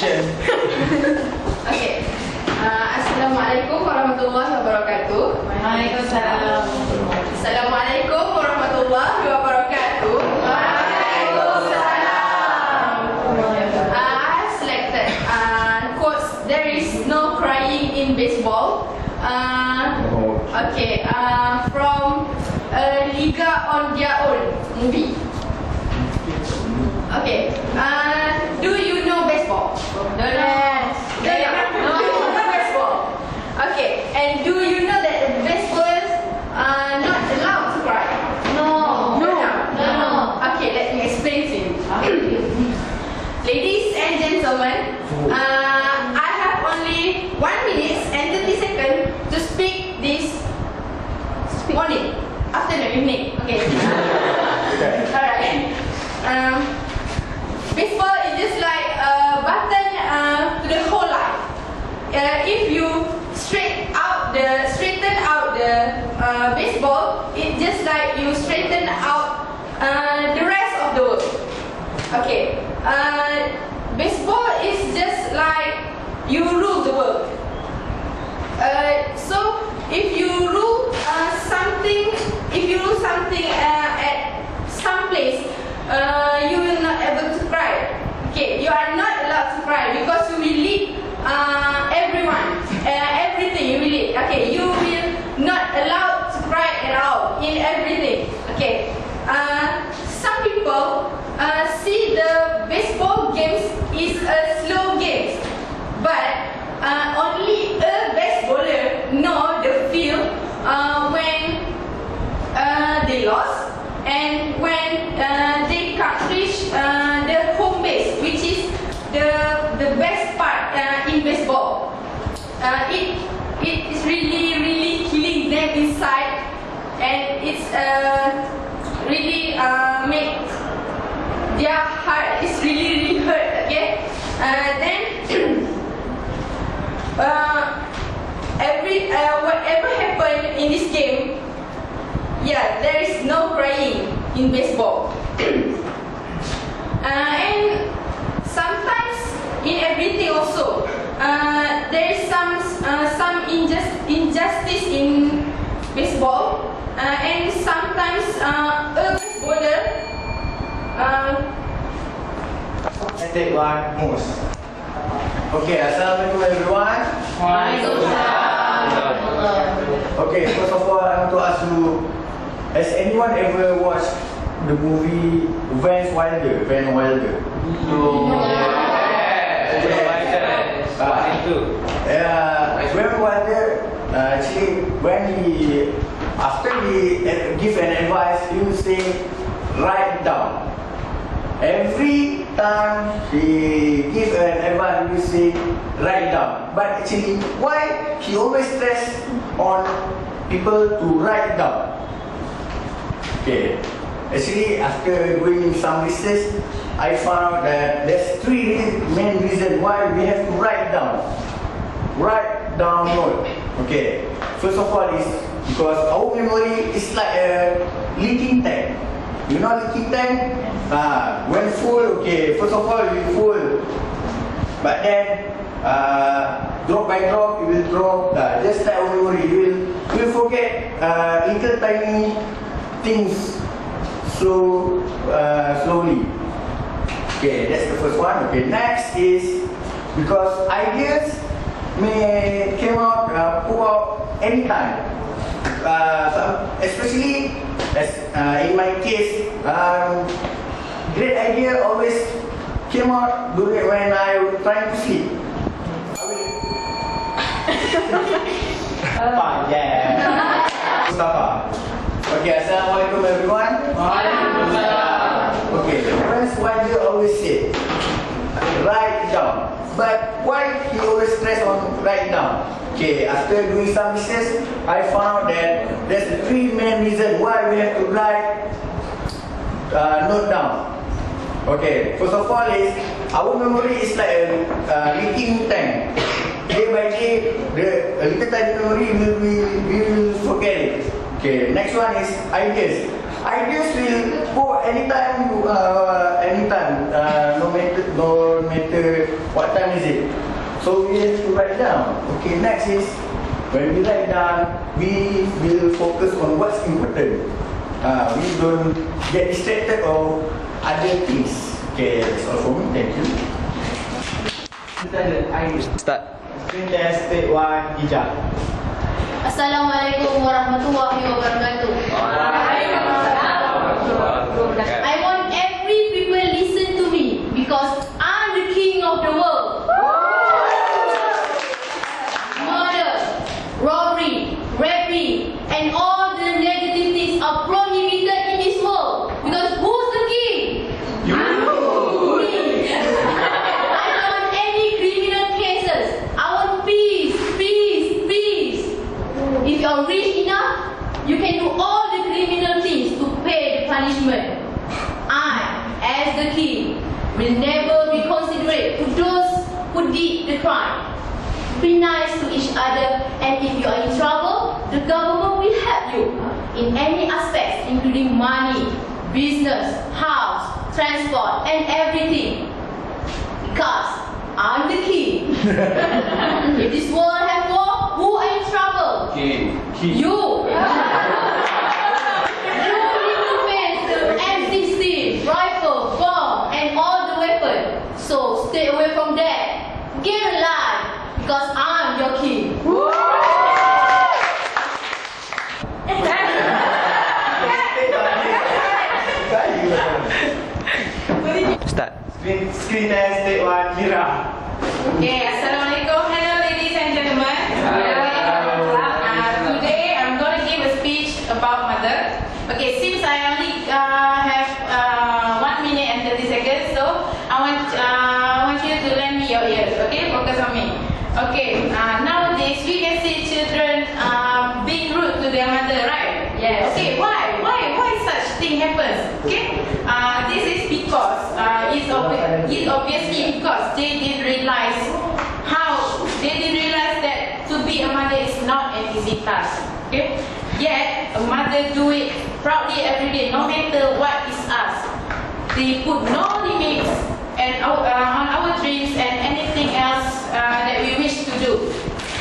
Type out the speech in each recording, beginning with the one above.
question. Okay. Assalamualaikum warahmatullahi wabarakatuh. Waalaikumsalam. Assalamualaikum warahmatullahi wabarakatuh. I have selected quotes. There is no crying in baseball. Okay. From a Liga on Their Own movie. Okay. Do you know baseball? Don't know. No. Baseball. Okay. And do you know that baseballers are not allowed to cry? No. Okay, let me explain to you. Ladies and gentlemen, I have only 1 minute and 30 seconds to speak this morning, afternoon, evening. Okay. Alright. Baseball is just like a button to the whole life. If you straighten out the baseball, it's just like you straighten out the rest of the world. Okay. Baseball is just like you rule the world. So if you rule something at some place, you will not able to cry. Okay, you are not allowed to cry because you will lead everything you will lead. Okay, you will not allowed to cry at all in everything. Okay, some people see the baseball games is a slow game, but only a baseballer know the feel when they lost and when they can't reach the home base, which is the best part in baseball. It is really killing them inside, and it's really make their heart is really hurt. Okay, then whatever happened in this game, yeah, there is no crying in baseball. And sometimes in everything also, there is some injustice in baseball, and sometimes a baseballer. I take one most. Okay, assalamualaikum everyone. Okay, first of all, I want to ask you, has anyone ever watched the movie Van Wilder? Van Wilder, actually, after he give an advice, he will say, write it down. Every time he give an advice, he will say, write it down. But actually, why he always stress on people to write it down? Okay, actually, after doing some research, I found that there's 3 main reasons why we have to write down. Write down note. Okay, first of all is because our memory is like a leaking tank. You know leaking tank? When full, okay, first of all you full, but then drop by drop you will drop. Just like our memory, you will forget little tiny things slowly. Okay, that's the first one. Okay, next is because ideas may come out, pop out anytime. Especially as in my case, great idea always came out during when I was trying to sleep. Mustafa. Okay, assalamualaikum everyone. Okay, Prince Wilder always said, write down. But why he always stress on write down? Okay, after doing some research, I found that there's 3 main reasons why we have to write note down. Okay, first of all is our memory is like a leaking tank. Day by day, the little tiny memory we will forget it. Okay, next one is ideas. Ideas will go anytime, no matter what time is it? So we have to write down. Okay, next is when we write down, we will focus on what's important. We don't get distracted or other things. Okay, that's all for me. Thank you. Start. Screen test, take one, hijab. Assalamualaikum warahmatullahi wabarakatuh. I want every people listen to me because I'm the king of the world. Murder, robbery, raping, and all the negative things are prohibited in this world. Because who's the king? You. Me. I don't want any criminal cases. I want peace, peace, peace. If you're rich enough, you can do all the criminal things to pay the punishment. I, as the king, will never be considerate to those who did the crime. Be nice to each other, and if you are in trouble, the government will help you in any aspects, including money, business, house, transport, and everything. Because I'm the king. If this world have war, who are in trouble? King. You. You need to face the M16, rifle, bomb, and all the weapons. So stay away from that. Get alive, because I'm your king. Start. Screen test, take one, Mira. Okay, Assalamualaikum. Hello, ladies and gentlemen. Today I'm going to give a speech about mother. Okay, since I only have 1 minute and 30 seconds, so I want you to lend me your ears. Okay, focus on me. Okay, nowadays we can see children being rude to their mother, right? Yes. Okay, why such thing happens? Okay, this is because it's obviously because they didn't realize that to be a mother is not an easy task. Okay, yet a mother do it proudly every day, no matter what is asked. They put no limits on our dreams and anything else that we wish to do.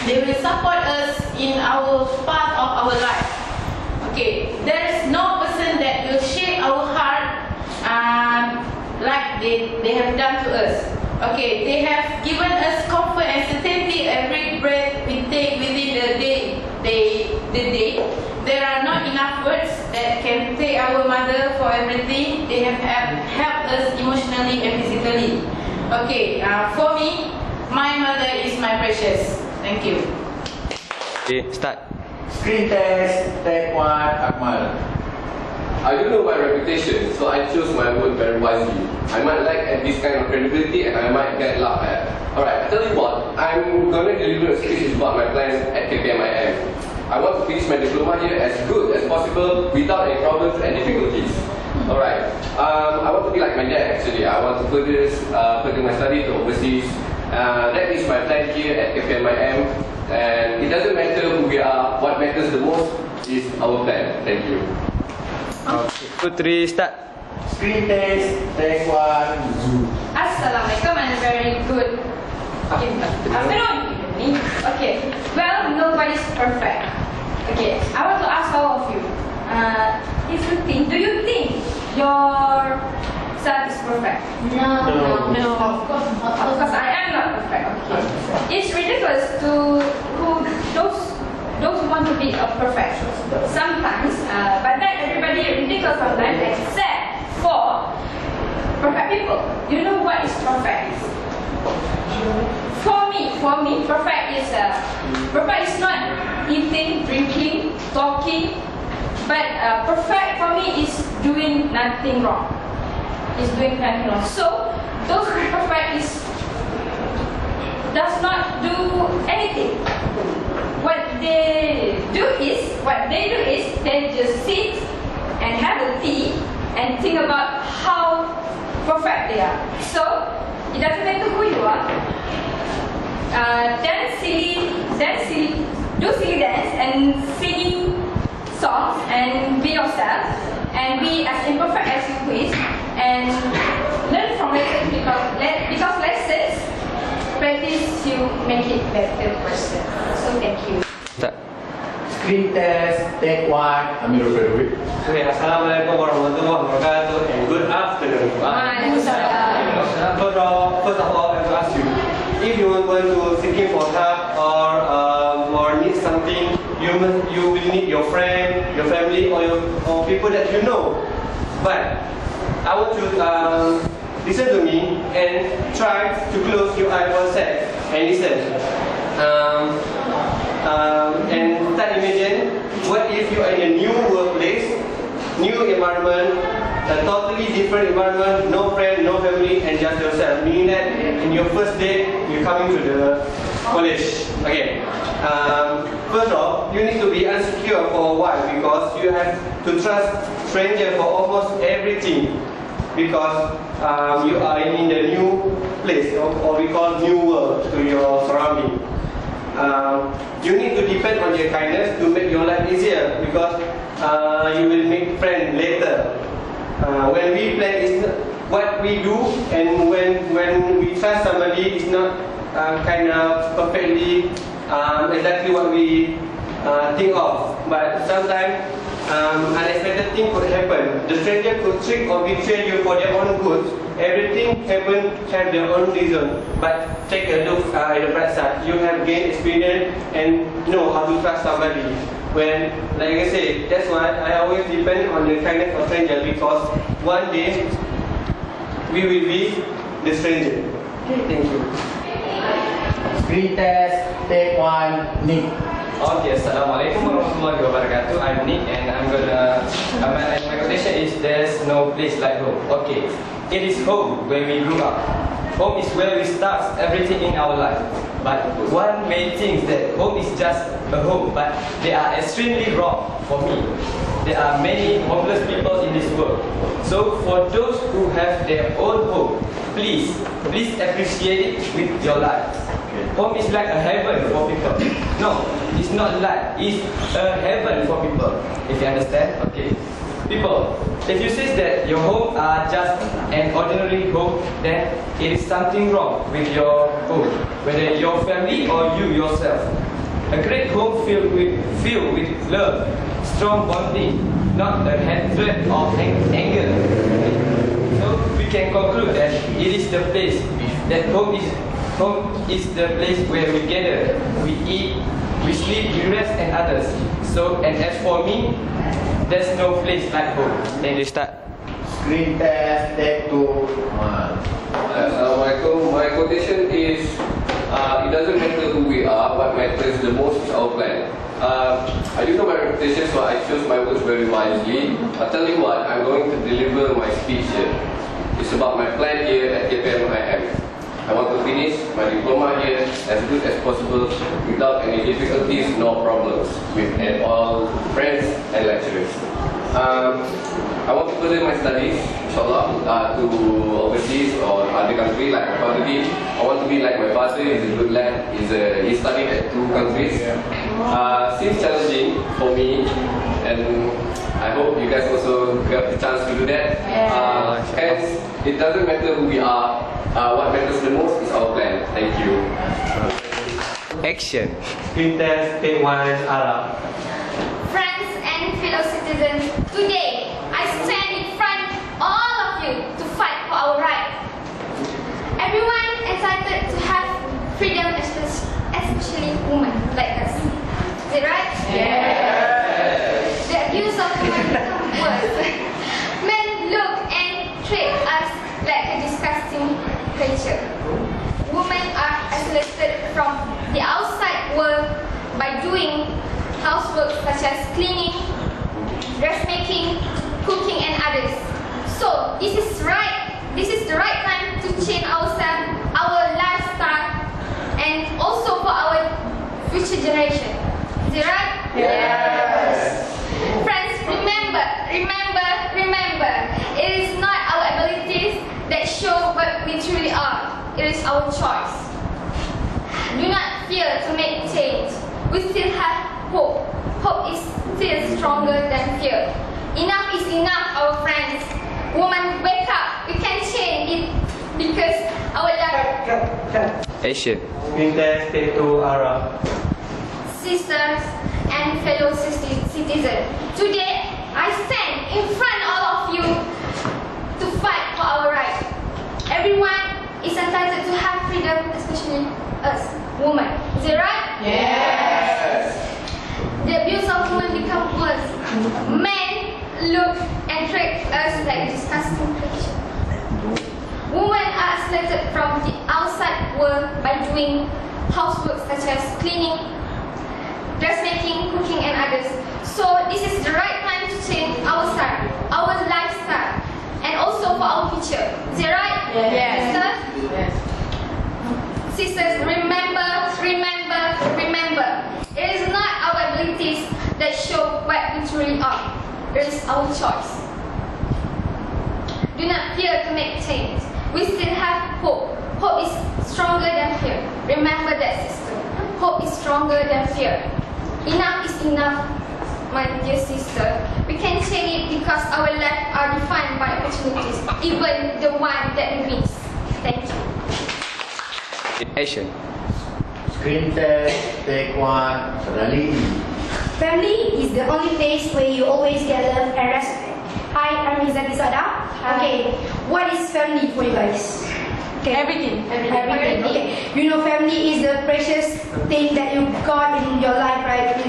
They will support us in our part of our life. Okay, there is no person that will shake our heart like they have done to us. Okay, they have given us comfort and certainty every breath we take within the day. There are not enough words that can thank our mother for everything they have helped us emotionally and physically. Okay, for me, my mother is my precious. Thank you. Okay, start. Screen test, take one, Akmal. I don't know my reputation, so I chose my word very wisely. I might lack at this kind of credibility and I might get laughed at. Alright, I tell you what, I'm gonna deliver a speech about my plans at KPMIM. I want to finish my diploma here as good as possible without any problems and difficulties. Alright, I want to be like my dad actually. I want to further my study to overseas. That is my plan here at KPMIM. And it doesn't matter who we are, what matters the most is our plan. Thank you. Okay. 2, 3, start. Screen test, take one, Zoo. Assalamualaikum and very good afternoon. Okay, well, nobody's perfect. Okay, I want to ask all of you, do you think your son is perfect? No. Of course I am not perfect. Okay, it's ridiculous to those who want to be perfect sometimes, but not everybody is ridiculous sometimes, except for perfect people. Do you know what is perfect? For me, perfect is not eating, drinking, talking, but perfect for me is doing nothing wrong. So those who are perfect does not do anything. What they do is they just sit and have a tea and think about how perfect they are. So it doesn't matter who you are. Do silly dance and singing songs and be yourself and be as imperfect as you please and learn from lessons because lessons practice, you make it better person. So thank you. Start. Screen test, take one. Amirul Frederick. Okay, Assalamualaikum warahmatullahi wabarakatuh and good afternoon. First of all, I have to ask you, if you want to seeking for help or need something, you will need your friend, your family, or people that you know. But I want you to listen to me and try to close your eyes for a sec and listen. And start imagine, what if you are in a new workplace, new environment, a totally different environment, no friend, no family, and just yourself. Meaning that in your first day, you're coming to the college. Okay. First off, you need to be insecure for a while because you have to trust strangers for almost everything. Because you are in the new place, or we call new world to your surrounding. You need to depend on your kindness to make your life easier because you will make friends later. When we plan is what we do, and when we trust somebody, it's not kind of perfectly exactly what we think of. But sometimes unexpected thing could happen. The stranger could trick or betray you for their own good. Everything happen have their own reason. But take a look at the bright side. You have gained experience and know how to trust somebody. When, like I say, that's why I always depend on the kindness of stranger because one day we will be the stranger. Okay, thank you. Screen test, take one. Nick. Okay, Assalamualaikum warahmatullahi wabarakatuh. I'm Nick and my quotation is there's no place like home. Okay, it is home where we grew up. Home is where we start everything in our life. But one may think that home is just a home, but they are extremely wrong for me. There are many homeless people in this world. So for those who have their own home, please appreciate it with your lives. Home is like a heaven for people. No, it's not like, it's a heaven for people. If you understand, okay. People, if you say that your home are just an ordinary home, then it is something wrong with your home, whether your family or you yourself. A great home filled with love, strong bonding, not a hatred or anger. So we can conclude that it is the place, that home is the place where we gather, we eat, we sleep, we rest and others. So, and as for me, there's no place like home. Then you start. Screen test, take two. Assalamualaikum. My quotation is, it doesn't matter who we are, what matters the most is our plan. I do know my reputation, so I choose my words very wisely. I'll tell you what, I'm going to deliver my speech here. It's about my plan here at KPM IM. I want to finish my diploma here as good as possible without any difficulties nor problems with all friends and lecturers. I want to further my studies, inshallah, to overseas or other country like my father did. I want to be like my father, he's a good lad, he studied at 2 countries. Seems challenging for me, and I hope you guys also have the chance to do that. Hence, it doesn't matter who we are, what matters the most is our plan. Thank you. Action. Screen test, take one, Arab. Friends and fellow citizens, today I stand in front of all of you to fight for our right. Everyone entitled to have freedom, especially women like us. Is it right? Yes. The abuse of women become worse. Men look and treat us like a disgusting creature. Women are isolated from the outside world by doing housework such as cleaning, dressmaking, cooking and others. So this is the right time to change ourselves, our lifestyle, and also for our future generation. Is it right? Yes. Friends, remember, it is not our abilities that show what we truly are. It is our choice. Do not fear to make change. We still have hope. Hope is still stronger than fear. Enough is enough, our friends. Women, wake up. We can change it because our life. Action. Screen test, take 2, Ara. Sisters and fellow citizens, today I stand in front of all of you to fight for our rights. Everyone is entitled to have freedom, especially us, women. Is it right? Yes. The abuse of women becomes worse. Men look and treat us like disgusting creatures. Women are isolated from the outside world by doing housework such as cleaning, dressmaking, cooking and others. So this is the right time to change our lifestyle and also for our future. Is it right? Yes. Sisters? Yes. Sisters, remember. It is not our abilities that show what we truly are. It is our choice. Do not fear to make change. We still have hope. Hope is stronger than fear. Remember that, sister. Hope is stronger than fear. Enough is enough, my dear sister. We can change it because our lives are defined by opportunities, even the one that we miss. Thank you. Action. Screen test, take 1, Rally. Family is the only place where you always get love and respect. Hi, I'm Izati Sada. Okay, what is family for you guys? Okay. Everything. Okay, you know family is the precious thing that you got in your life, right?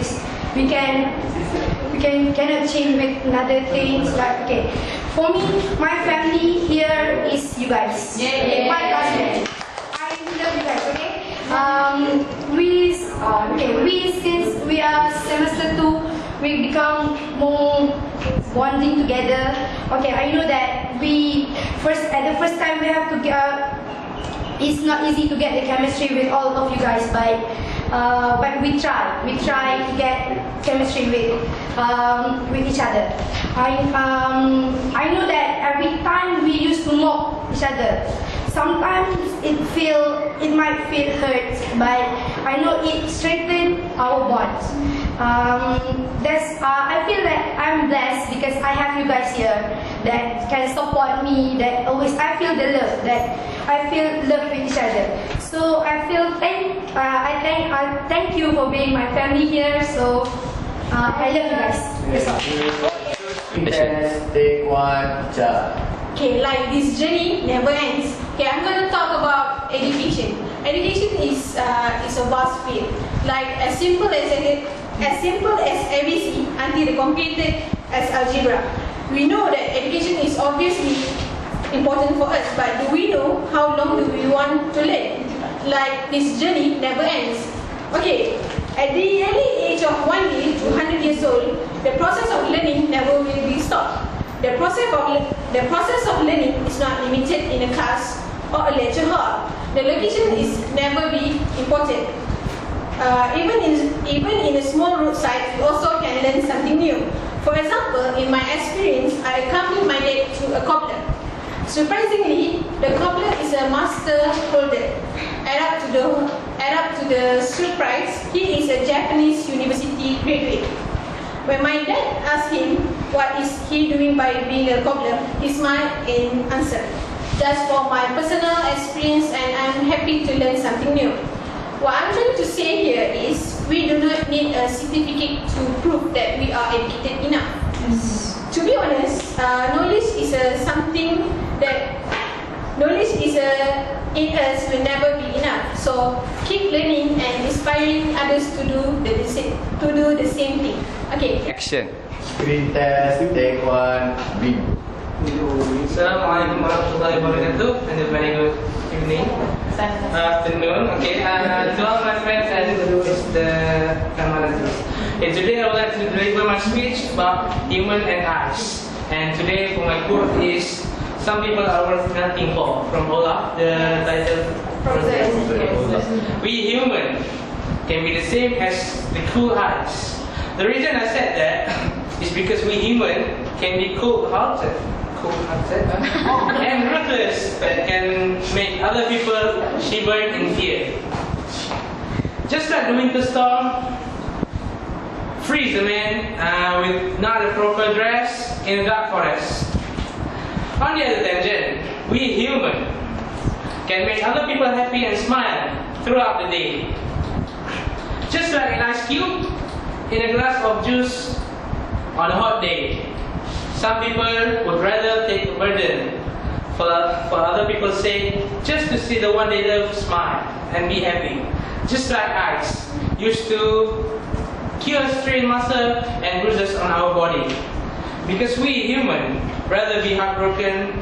We cannot change with another things. Like okay, for me, my family here is you guys. Yeah. My classmates. I love you guys. Okay. Since we are semester 2, we become more bonding together. Okay, I know that at the first time we have to get. It's not easy to get the chemistry with all of you guys, but we try. We try to get chemistry with each other. I know that every time we used to mock each other. Sometimes it might feel hurt, but I know it strengthens our bonds. I feel that I'm blessed because I have you guys here that can support me. I feel the love with each other. So I thank you for being my family here. So I love you guys. That's all. Screen test, take 1, Ja. Okay, like this journey never ends. Okay, I'm going to talk about education. Education is a vast field. Like as simple as ABC until the complicated as algebra. We know that education is obviously important for us, but do we know how long do we want to learn? Like this journey never ends. Okay, at the early age of 1 year to 100 years old, the process of learning never will be stopped. The process of learning is not limited in a class or a lecture hall. The location is never be important. Even in a small roadside, you also can learn something new. For example, in my experience, I accompanied my dad to a cobbler. Surprisingly, the cobbler is a master holder. Add up to the surprise, he is a Japanese university graduate. When my dad asked him what is he doing by being a cobbler, he smiled and answered, "Just for my personal experience, and I'm happy to learn something new." What I'm trying to say here is we do not need a certificate to prove that we are educated enough. To be honest, knowledge is something that in us will never be enough. So keep learning and inspiring others to do the same thing. Okay. Action. Screen test, take 1, B. Assalamualaikum warahmatullahi wabarakatuh, and a very good evening, afternoon. Okay, to all my friends and Mr. Kamaraziz. Today I would like to deliver my speech about human and eyes. And today for my quote is, "Some people are worth nothing for," from Olaf, the title. We human can be the same as the cool eyes. The reason I said that is because we human can be cold-hearted and ruthless, that can make other people shiver in fear. Just like the winter storm freeze a man with not a proper dress in a dark forest. On the other tangent, we human can make other people happy and smile throughout the day. Just like an ice cube in a glass of juice on a hot day. Some people would rather take a burden for other people's sake, just to see the one they love smile and be happy. Just like ice used to cure strained muscle and bruises on our body. Because we human rather be heartbroken,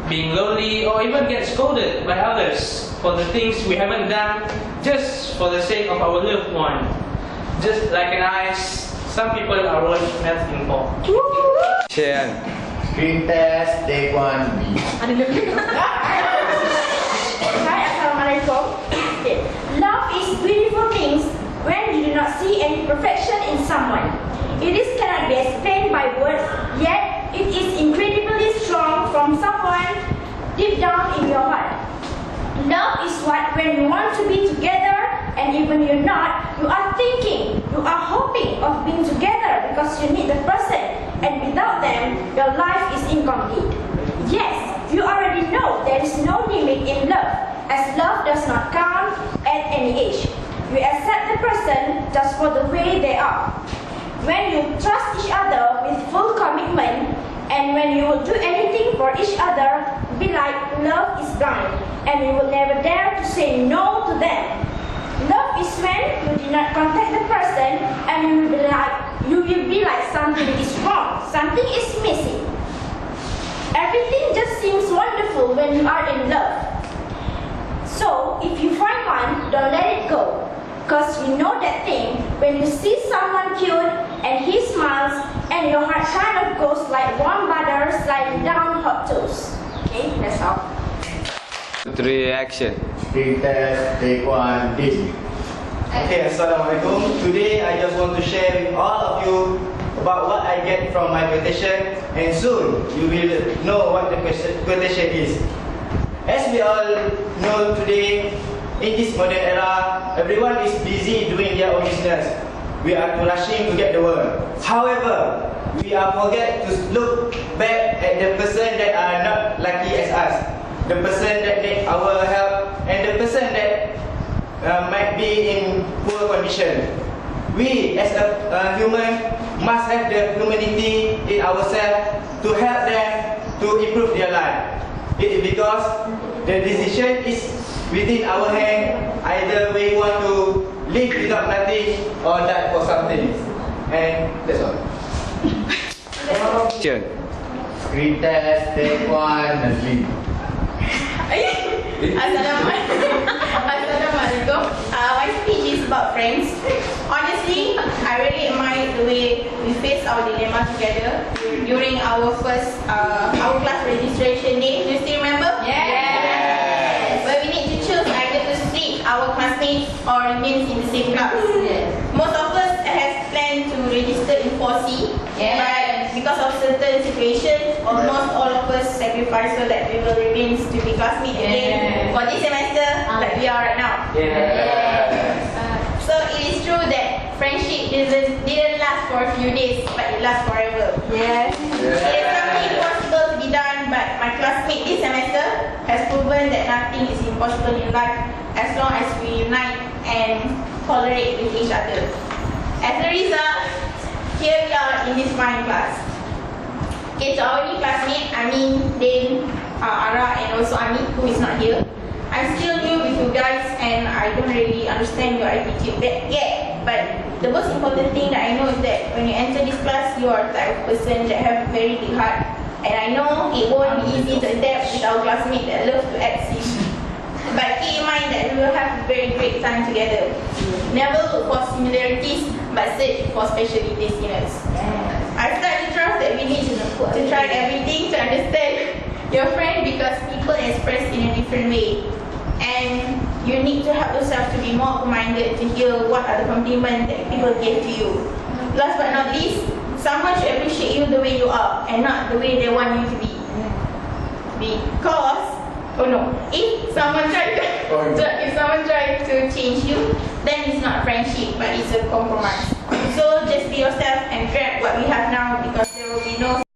being lonely, or even get scolded by others for the things we haven't done just for the sake of our loved one. Just like an ice, some people are worth melting for. Share. Screen test, take 1B. Hi, Assalamualaikum. Okay. Love is beautiful things when you do not see any perfection in someone. It is cannot be explained by words, yet it is incredibly strong from someone deep down in your heart. Love is what when you want to be together and even you're not, you are thinking, you are hoping of being together because you need the person, and without them, your life is incomplete. Yes, you already know there is no limit in love, as love does not count at any age. You accept the person just for the way they are. When you trust each other with full commitment, and when you will do anything for each other, be like love is blind, and you will never dare to say no to them. Love is when you do not contact the person, and you will be like something is wrong, something is missing. Everything just seems wonderful when you are in love. So, if you find one, don't let it go. Because you know that thing, when you see someone cute and he smiles and your heart kind of goes like warm butter sliding down hot toast. Okay, that's all. 3 action. Screen test, take 1D. Okay, Assalamualaikum. Today I just want to share with all of you about what I get from my quotation, and soon you will know what the quotation is. As we all know today, in this modern era, everyone is busy doing their own business. We are rushing to get the world. However, we are forget to look back at the person that are not lucky as us, the person that need our help, and the person that might be in poor condition. We as a human must have the humanity in ourselves to help them to improve their life. It is because the decision is within our hand. Either we want to live without nothing or die for something. And that's all. Action. Screen test, take 1D. Assalamualaikum. My speech is about friends. Honestly, I really admire the way we face our dilemma together during our first our class registration day. Do you still remember? Yes. Where we need to choose either to split our classmates or remain in the same class. Yes. Most of us has planned to register in 4C, Yes. but because of certain situations, almost all of us sacrifice so that we will remain to be classmates again for this semester, like we are right now. So it is true that friendship didn't last for a few days, but it lasts forever. Yes. It is something impossible to be done, but my classmate this semester has proven that nothing is impossible in life as long as we unite and tolerate with each other. As a result, here we are in this fine class. Okay, so our new classmate, Dane, Ara, and also Ami, who is not here. I'm still new with you guys, and I don't really understand your attitude yet. But the most important thing that I know is that when you enter this class, you are the type of person that have a very big heart. And I know it won't be easy to adapt with our classmates that love to act silly. But keep in mind that we will have a very great time together. Never look for similarities, but search for specialties in us. I start to trust that we need to try everything to understand your friend, because people express in a different way. And you need to help yourself to be more open-minded to hear what are the compliments that people give to you. Last but not least, someone should appreciate you the way you are and not the way they want you to be. Because if someone tries to change you, then it's not friendship, but it's a compromise. So just be yourself and grab what we have now, because there will be no